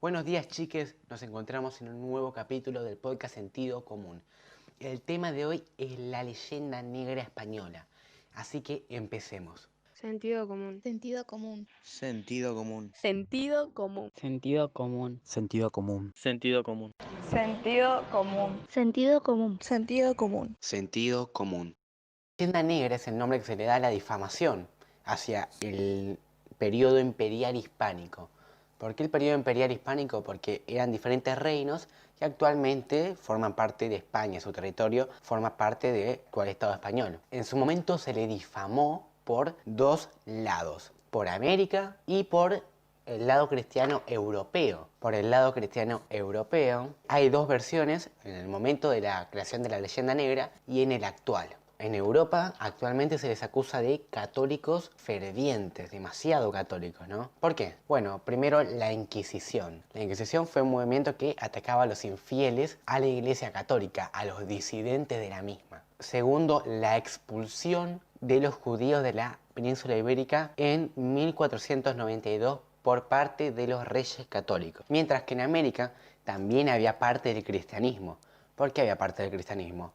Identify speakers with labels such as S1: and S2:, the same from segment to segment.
S1: Buenos días, chiques, nos encontramos en un nuevo capítulo del podcast Sentido Común. El tema de hoy es la leyenda negra española, así que empecemos.
S2: Sentido común.
S3: Sentido común.
S4: Sentido común.
S2: Sentido común.
S5: Sentido común.
S4: Sentido común.
S5: Sentido común.
S6: Sentido común.
S3: Sentido común.
S6: Sentido común.
S1: Sentido común. La leyenda negra es el nombre que se le da a la difamación hacia el periodo imperial hispánico. ¿Por qué el periodo imperial hispánico? Porque eran diferentes reinos que actualmente forman parte de España, su territorio forma parte del actual Estado español. En su momento se le difamó por dos lados, por América y por el lado cristiano europeo. Por el lado cristiano europeo hay dos versiones en el momento de la creación de la leyenda negra y en el actual. En Europa actualmente se les acusa de católicos fervientes, demasiado católicos, ¿no? ¿Por qué? Bueno, primero la Inquisición. La Inquisición fue un movimiento que atacaba a los infieles a la Iglesia Católica, a los disidentes de la misma. Segundo, la expulsión de los judíos de la península ibérica en 1492 por parte de los reyes católicos. Mientras que en América también había parte del cristianismo. ¿Por qué había parte del cristianismo?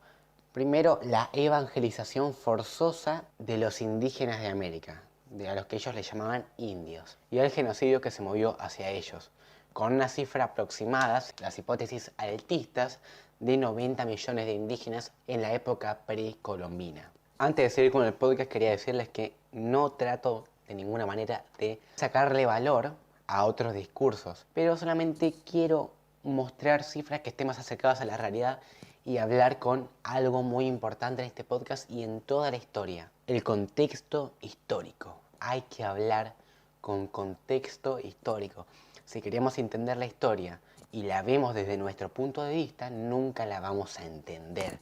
S1: Primero, la evangelización forzosa de los indígenas de América, a los que ellos le llamaban indios, y el genocidio que se movió hacia ellos, con una cifra aproximada, las hipótesis altistas, de 90 millones de indígenas en la época precolombina. Antes de seguir con el podcast, quería decirles que no trato de ninguna manera de sacarle valor a otros discursos, pero solamente quiero mostrar cifras que estén más acercadas a la realidad y hablar con algo muy importante en este podcast y en toda la historia, el contexto histórico. Hay que hablar con contexto histórico. Si queremos entender la historia y la vemos desde nuestro punto de vista, nunca la vamos a entender.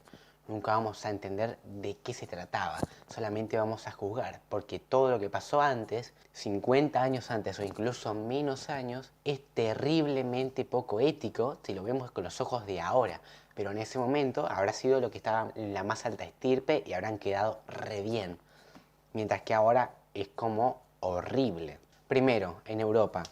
S1: Nunca vamos a entender de qué se trataba, solamente vamos a juzgar, porque todo lo que pasó antes, 50 años antes o incluso menos años, es terriblemente poco ético si lo vemos con los ojos de ahora. Pero en ese momento habrá sido lo que estaba en la más alta estirpe y habrán quedado re bien. Mientras que ahora es como horrible. Primero, en Europa,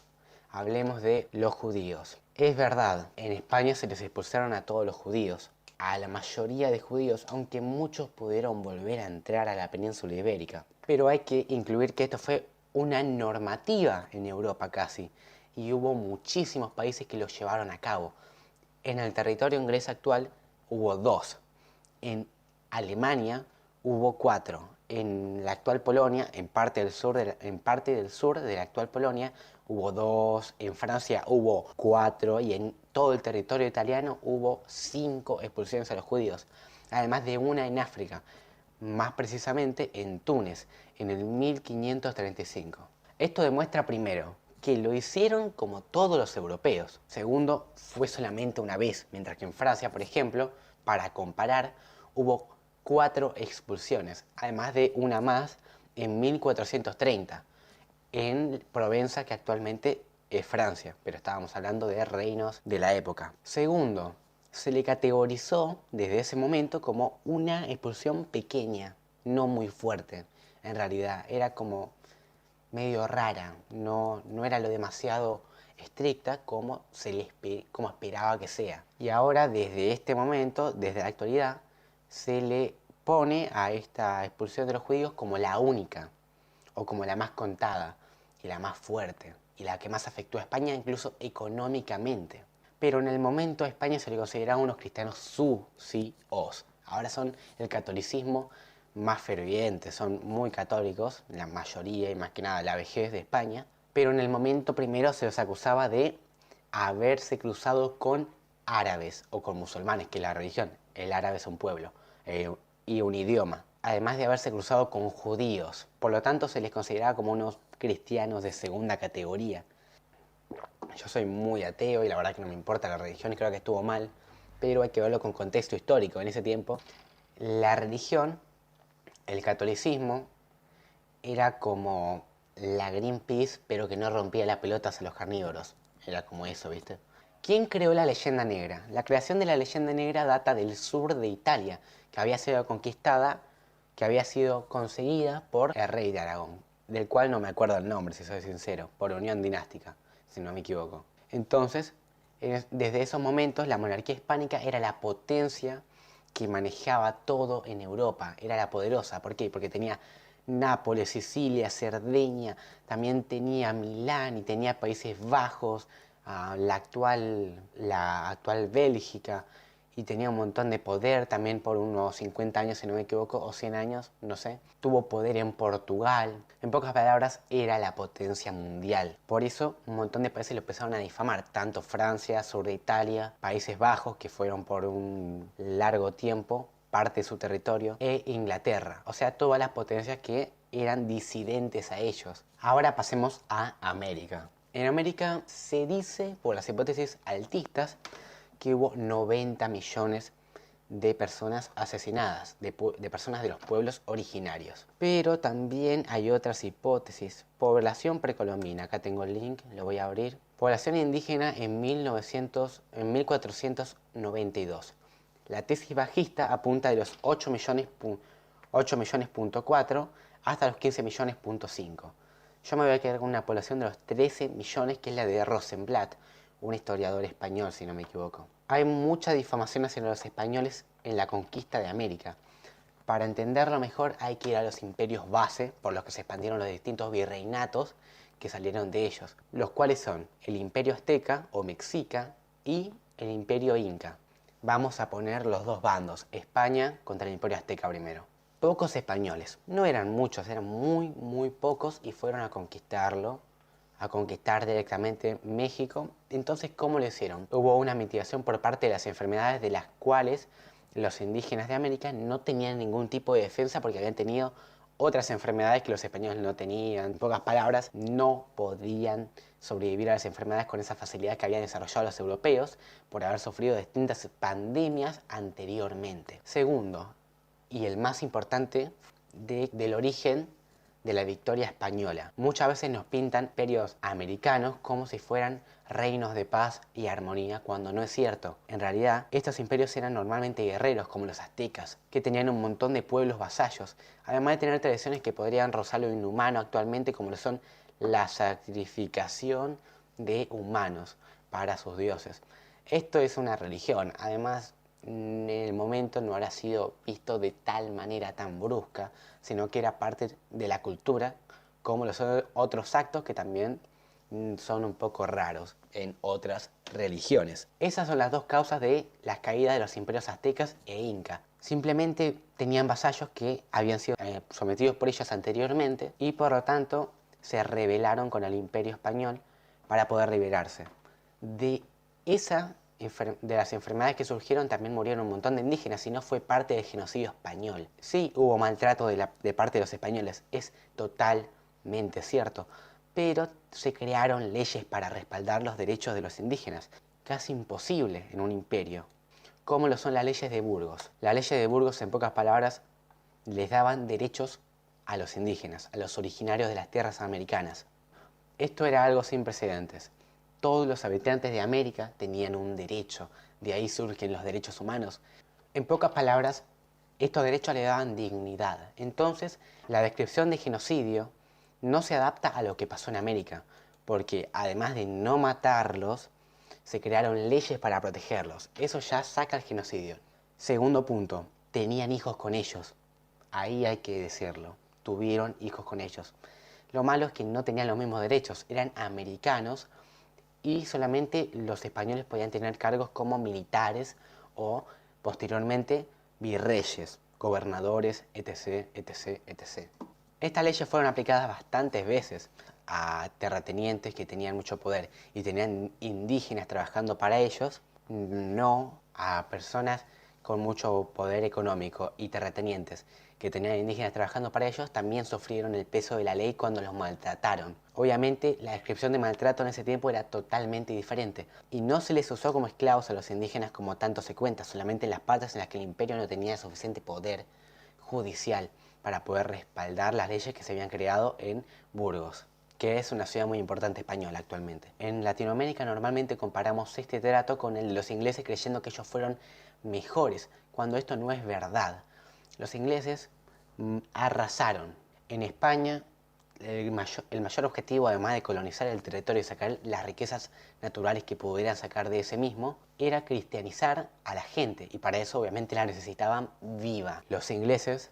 S1: hablemos de los judíos. Es verdad, en España se les expulsaron a todos los judíos, a la mayoría de judíos, aunque muchos pudieron volver a entrar a la península ibérica. Pero hay que incluir que esto fue una normativa en Europa casi, y hubo muchísimos países que lo llevaron a cabo. En el territorio inglés actual hubo 2, en Alemania hubo 4, en la actual Polonia, en parte del sur de la actual Polonia hubo 2, en Francia hubo 4 y en todo el territorio italiano hubo 5 expulsiones a los judíos, además de una en África, más precisamente en Túnez, en el 1535. Esto demuestra primero que lo hicieron como todos los europeos. Segundo, fue solamente una vez, mientras que en Francia, por ejemplo, para comparar, hubo 4 expulsiones, además de una más en 1430, en Provenza, que actualmente es Francia, pero estábamos hablando de reinos de la época. Segundo, se le categorizó desde ese momento como una expulsión pequeña, no muy fuerte. En realidad, era como medio rara, no era lo demasiado estricta como como esperaba que sea. Y ahora, desde este momento, desde la actualidad, se le pone a esta expulsión de los judíos como la única, o como la más contada, y la más fuerte, y la que más afectó a España incluso económicamente. Pero en el momento a España se le consideraban unos cristianos sucios. Ahora son el catolicismo más fervientes, son muy católicos, la mayoría y más que nada la vejez de España, pero en el momento primero se los acusaba de haberse cruzado con árabes o con musulmanes, que es la religión, el árabe es un pueblo y un idioma, además de haberse cruzado con judíos, por lo tanto se les consideraba como unos cristianos de segunda categoría. Yo soy muy ateo y la verdad que no me importa la religión y creo que estuvo mal, pero hay que verlo con contexto histórico. En ese tiempo, la religión, el catolicismo, era como la Greenpeace, pero que no rompía las pelotas a los carnívoros. Era como eso, ¿viste? ¿Quién creó la leyenda negra? La creación de la leyenda negra data del sur de Italia, que había sido conquistada, que había sido conseguida por el rey de Aragón, del cual no me acuerdo el nombre, si soy sincero, por unión dinástica, si no me equivoco. Entonces, desde esos momentos la monarquía hispánica era la potencia que manejaba todo en Europa, era la poderosa. ¿Por qué? Porque tenía Nápoles, Sicilia, Cerdeña, también tenía Milán y tenía Países Bajos, la actual Bélgica, y tenía un montón de poder también por unos 50 años, si no me equivoco, o 100 años, no sé. Tuvo poder en Portugal. En pocas palabras, era la potencia mundial. Por eso, un montón de países lo empezaron a difamar, tanto Francia, sur de Italia, Países Bajos, que fueron por un largo tiempo parte de su territorio, e Inglaterra. O sea, todas las potencias que eran disidentes a ellos. Ahora pasemos a América. En América se dice, por las hipótesis altistas, que hubo 90 millones de personas asesinadas, de personas de los pueblos originarios. Pero también hay otras hipótesis. Población precolombina, acá tengo el link, lo voy a abrir. Población indígena en 1492. La tesis bajista apunta de los 8 millones, 8 millones.4 hasta los 15 millones.5. Yo me voy a quedar con una población de los 13 millones, que es la de Rosenblatt, un historiador español, si no me equivoco. Hay mucha difamación hacia los españoles en la conquista de América. Para entenderlo mejor hay que ir a los imperios base, por los que se expandieron los distintos virreinatos que salieron de ellos, los cuales son el imperio azteca o mexica y el imperio inca. Vamos a poner los dos bandos, España contra el imperio azteca primero. Pocos españoles, no eran muchos, eran muy pocos, y fueron a conquistarlo, a conquistar directamente México. Entonces, ¿cómo lo hicieron? Hubo una mitigación por parte de las enfermedades, de las cuales los indígenas de América no tenían ningún tipo de defensa, porque habían tenido otras enfermedades que los españoles no tenían. En pocas palabras, no podían sobrevivir a las enfermedades con esa facilidad que habían desarrollado los europeos por haber sufrido distintas pandemias anteriormente. Segundo, y el más importante, del origen de la victoria española. Muchas veces nos pintan imperios americanos como si fueran reinos de paz y armonía, cuando no es cierto. En realidad, estos imperios eran normalmente guerreros, como los aztecas, que tenían un montón de pueblos vasallos, además de tener tradiciones que podrían rozar lo inhumano actualmente, como lo son la sacrificación de humanos para sus dioses. Esto es una religión, además en el momento no habrá sido visto de tal manera tan brusca, sino que era parte de la cultura, como los otros actos que también son un poco raros en otras religiones. Esas son las dos causas de la caída de los imperios aztecas e inca. Simplemente tenían vasallos que habían sido sometidos por ellos anteriormente, y por lo tanto se rebelaron con el imperio español para poder liberarse. De las enfermedades que surgieron también murieron un montón de indígenas, y no fue parte del genocidio español. Sí hubo maltrato de parte de los españoles, es totalmente cierto, pero se crearon leyes para respaldar los derechos de los indígenas, casi imposible en un imperio, como lo son las leyes de Burgos. Las leyes de Burgos, en pocas palabras, les daban derechos a los indígenas, a los originarios de las tierras americanas. Esto era algo sin precedentes. Todos los habitantes de América tenían un derecho, de ahí surgen los derechos humanos. En pocas palabras, estos derechos le daban dignidad. Entonces, la descripción de genocidio no se adapta a lo que pasó en América, porque además de no matarlos, se crearon leyes para protegerlos. Eso ya saca el genocidio. Segundo punto, tenían hijos con ellos. Ahí hay que decirlo, tuvieron hijos con ellos. Lo malo es que no tenían los mismos derechos, eran americanos, y solamente los españoles podían tener cargos como militares o posteriormente virreyes, gobernadores, etc, etc, etc. Estas leyes fueron aplicadas bastantes veces a terratenientes que tenían mucho poder y tenían indígenas trabajando para ellos, no a personas con mucho poder económico y terratenientes que tenían indígenas trabajando para ellos. También sufrieron el peso de la ley cuando los maltrataron. Obviamente la descripción de maltrato en ese tiempo era totalmente diferente, y no se les usó como esclavos a los indígenas como tanto se cuenta, solamente en las partes en las que el imperio no tenía suficiente poder judicial para poder respaldar las leyes que se habían creado en Burgos, que es una ciudad muy importante española actualmente. En Latinoamérica normalmente comparamos este trato con el de los ingleses, creyendo que ellos fueron mejores, cuando esto no es verdad. Los ingleses arrasaron. En España el mayor objetivo, además de colonizar el territorio y sacar las riquezas naturales que pudieran sacar de ese mismo, era cristianizar a la gente, y para eso obviamente la necesitaban viva. Los ingleses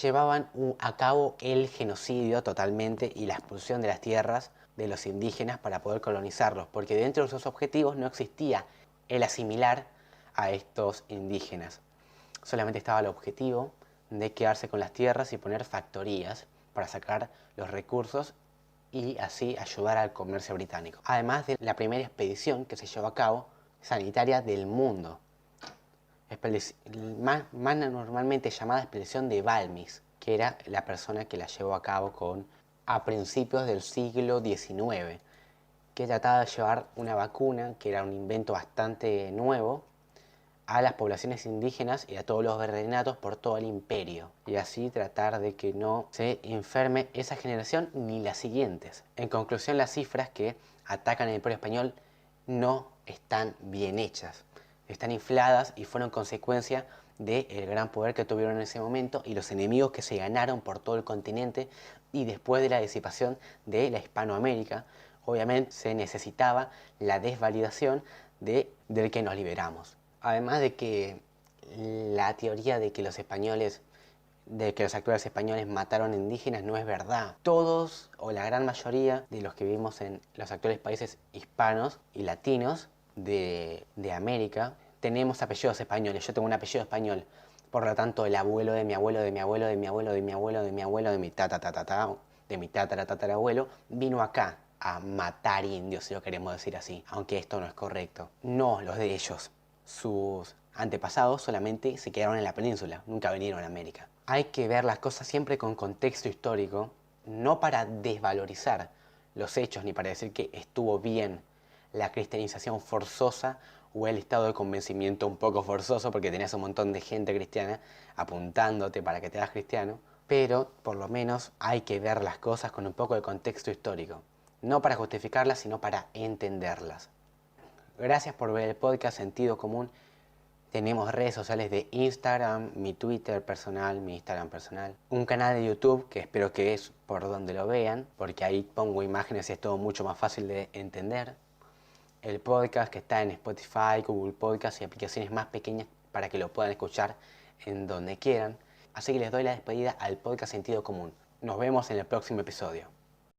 S1: llevaban a cabo el genocidio totalmente y la expulsión de las tierras de los indígenas para poder colonizarlos, porque dentro de sus objetivos no existía el asimilar a estos indígenas. Solamente estaba el objetivo de quedarse con las tierras y poner factorías para sacar los recursos y así ayudar al comercio británico. Además de la primera expedición que se llevó a cabo sanitaria del mundo, más normalmente llamada expedición de Balmis, que era la persona que la llevó a cabo a principios del siglo XIX, que trataba de llevar una vacuna, que era un invento bastante nuevo, a las poblaciones indígenas y a todos los virreinatos por todo el imperio, y así tratar de que no se enferme esa generación ni las siguientes. En conclusión, las cifras que atacan el Imperio Español no están bien hechas, están infladas y fueron consecuencia del gran poder que tuvieron en ese momento y los enemigos que se ganaron por todo el continente. Y después de la disipación de la Hispanoamérica, obviamente se necesitaba la desvalidación del que nos liberamos. Además de que la teoría de que los actuales españoles mataron indígenas no es verdad. Todos o la gran mayoría de los que vivimos en los actuales países hispanos y latinos de América tenemos apellidos españoles. Yo tengo un apellido español. Por lo tanto, el abuelo de mi abuelo, de mi abuelo, de mi abuelo, de mi abuelo, de mi abuelo, de mi tatarabuelo, vino acá a matar indios, si lo queremos decir así. Aunque esto no es correcto. No los de ellos. Sus antepasados solamente se quedaron en la península, nunca vinieron a América. Hay que ver las cosas siempre con contexto histórico, no para desvalorizar los hechos ni para decir que estuvo bien la cristianización forzosa o el estado de convencimiento un poco forzoso, porque tenías un montón de gente cristiana apuntándote para que te hagas cristiano, pero por lo menos hay que ver las cosas con un poco de contexto histórico, no para justificarlas, sino para entenderlas. Gracias por ver el podcast Sentido Común. Tenemos redes sociales de Instagram, mi Twitter personal, mi Instagram personal. Un canal de YouTube que espero que es por donde lo vean, porque ahí pongo imágenes y es todo mucho más fácil de entender. El podcast que está en Spotify, Google Podcast y aplicaciones más pequeñas para que lo puedan escuchar en donde quieran. Así que les doy la despedida al podcast Sentido Común. Nos vemos en el próximo episodio.